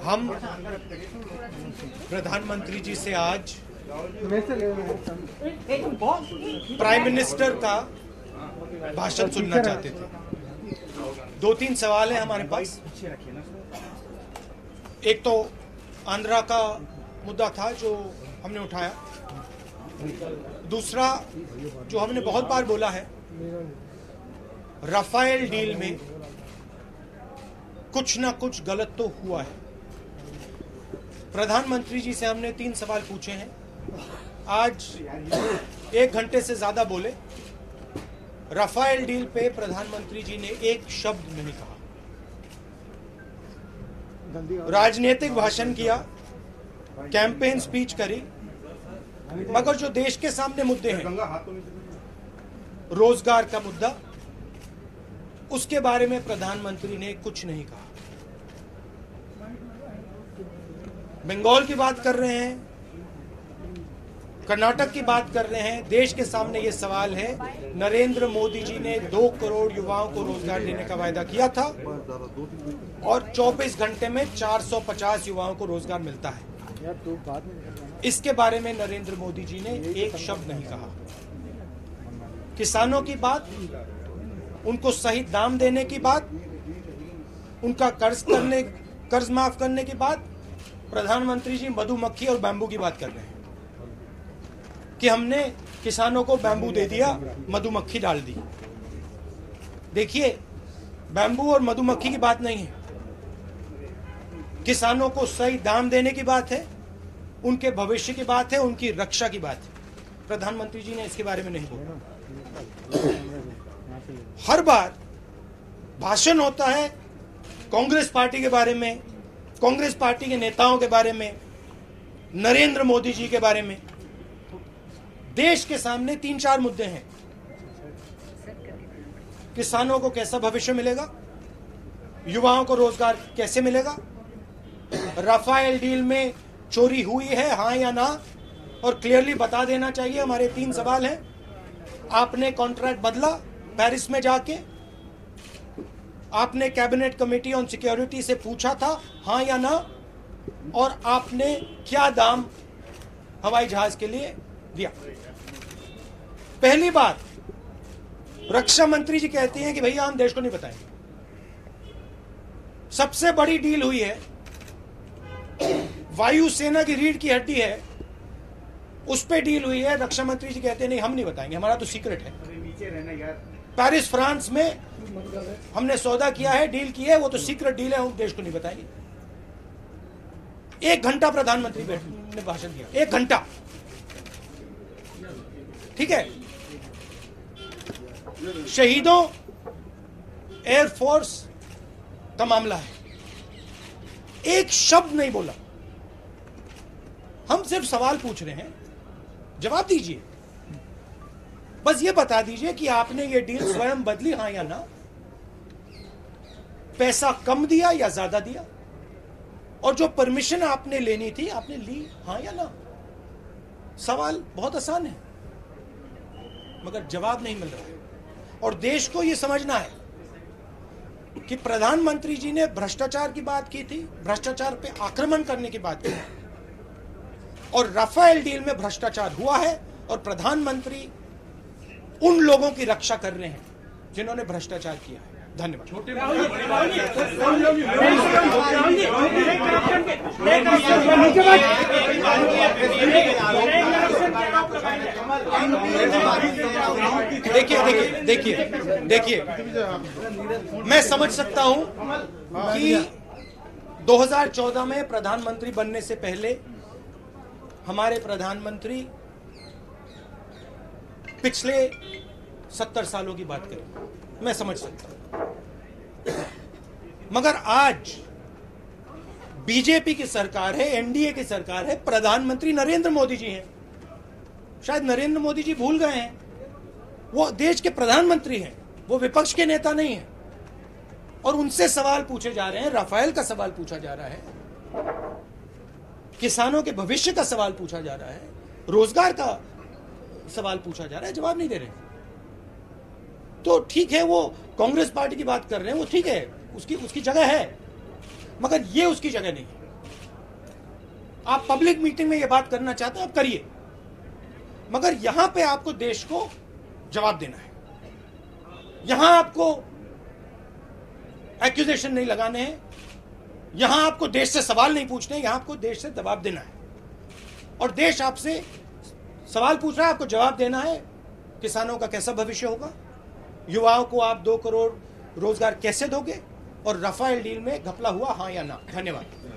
हम प्रधानमंत्री जी से आज प्राइम मिनिस्टर का भाषण सुनना चाहते थे। 2-3 सवाल हैं हमारे पास। एक तो आंध्रा का मुद्दा था जो हमने उठाया। दूसरा जो हमने बहुत बार बोला है, राफेल डील में कुछ ना कुछ गलत तो हुआ है। प्रधानमंत्री जी से हमने 3 सवाल पूछे हैं। आज 1 घंटे से ज्यादा बोले। राफेल डील पे प्रधानमंत्री जी ने एक शब्द नहीं कहा। राजनीतिक भाषण किया, कैंपेन स्पीच करी, मगर जो देश के सामने मुद्दे हैं, रोजगार का मुद्दा, उसके बारे में प्रधानमंत्री ने कुछ नहीं कहा। बंगाल की बात कर रहे हैं, कर्नाटक की बात कर रहे हैं। देश के सामने ये सवाल है, नरेंद्र मोदी जी ने 2 करोड़ युवाओं को रोजगार देने का वायदा किया था और 24 घंटे में 450 युवाओं को रोजगार मिलता है। इसके बारे में नरेंद्र मोदी जी ने एक शब्द नहीं कहा। किसानों की बात, उनको सही दाम देने की बात, उनका कर्ज माफ करने की बात, प्रधानमंत्री जी मधुमक्खी और बैम्बू की बात कर रहे हैं कि हमने किसानों को बैम्बू दे दिया, मधुमक्खी डाल दी। देखिए, बैम्बू और मधुमक्खी की बात नहीं है, किसानों को सही दाम देने की बात है, उनके भविष्य की बात है, उनकी रक्षा की बात है। प्रधानमंत्री जी ने इसके बारे में नहीं बोला। हर बार भाषण होता है कांग्रेस पार्टी के बारे में, कांग्रेस पार्टी के नेताओं के बारे में, नरेंद्र मोदी जी के बारे में। देश के सामने 3-4 मुद्दे हैं। किसानों को कैसा भविष्य मिलेगा, युवाओं को रोजगार कैसे मिलेगा, राफेल डील में चोरी हुई है हाँ या ना, और क्लियरली बता देना चाहिए। हमारे 3 सवाल हैं। आपने कॉन्ट्रैक्ट बदला पेरिस में जाके, आपने कैबिनेट कमेटी ऑन सिक्योरिटी से पूछा था हाँ या ना, और आपने क्या दाम हवाई जहाज के लिए दिया। पहली बात, रक्षा मंत्री जी कहते हैं कि भैया हम देश को नहीं बताएंगे। सबसे बड़ी डील हुई है, वायुसेना की रीढ़ की हड्डी है, उस पे डील हुई है। रक्षा मंत्री जी कहते हैं नहीं हम नहीं बताएंगे, हमारा तो सीक्रेट है। पेरिस फ्रांस में हमने सौदा किया है, डील की है, वो तो सीक्रेट डील है, हम देश को नहीं बताएंगे। 1 घंटा प्रधानमंत्री ने भाषण दिया, 1 घंटा। ठीक है, शहीदों, एयरफोर्स का मामला है, एक शब्द नहीं बोला। हम सिर्फ सवाल पूछ रहे हैं, जवाब दीजिए। बस ये बता दीजिए कि आपने ये डील स्वयं बदली हाँ या ना, पैसा कम दिया या ज्यादा दिया, और जो परमिशन आपने लेनी थी आपने ली हाँ या ना। सवाल बहुत आसान है, मगर जवाब नहीं मिल रहा है। और देश को यह समझना है कि प्रधानमंत्री जी ने भ्रष्टाचार की बात की थी, भ्रष्टाचार पे आक्रमण करने की बात की, और राफेल डील में भ्रष्टाचार हुआ है, और प्रधानमंत्री उन लोगों की रक्षा कर रहे हैं जिन्होंने भ्रष्टाचार किया है। धन्यवाद। देखिए, मैं समझ सकता हूं कि 2014 में प्रधानमंत्री बनने से पहले हमारे प्रधानमंत्री पिछले 70 सालों की बात करें, मैं समझ सकता हूं। मगर आज बीजेपी की सरकार है, एनडीए की सरकार है, प्रधानमंत्री नरेंद्र मोदी जी हैं। शायद नरेंद्र मोदी जी भूल गए हैं, वो देश के प्रधानमंत्री हैं, वो विपक्ष के नेता नहीं हैं। और उनसे सवाल पूछे जा रहे हैं, राफेल का सवाल पूछा जा रहा है, किसानों के भविष्य का सवाल पूछा जा रहा है, रोजगार का सवाल पूछा जा रहा है, जवाब नहीं दे रहे। तो ठीक है, वो कांग्रेस पार्टी की बात कर रहे हैं, वो ठीक है, उसकी जगह है, मगर ये उसकी जगह नहीं है। आप पब्लिक मीटिंग में ये बात करना चाहते हैं, आप करिए, मगर यहां पे आपको देश को जवाब देना है। यहां आपको एक्यूजेशन नहीं लगाने हैं, यहां आपको देश से सवाल नहीं पूछने, यहां आपको देश से जवाब देना है। और देश आपसे सवाल पूछ रहा है, आपको जवाब देना है। किसानों का कैसा भविष्य होगा, युवाओं को आप 2 करोड़ रोजगार कैसे दोगे, और राफेल डील में घपला हुआ हाँ या ना। धन्यवाद।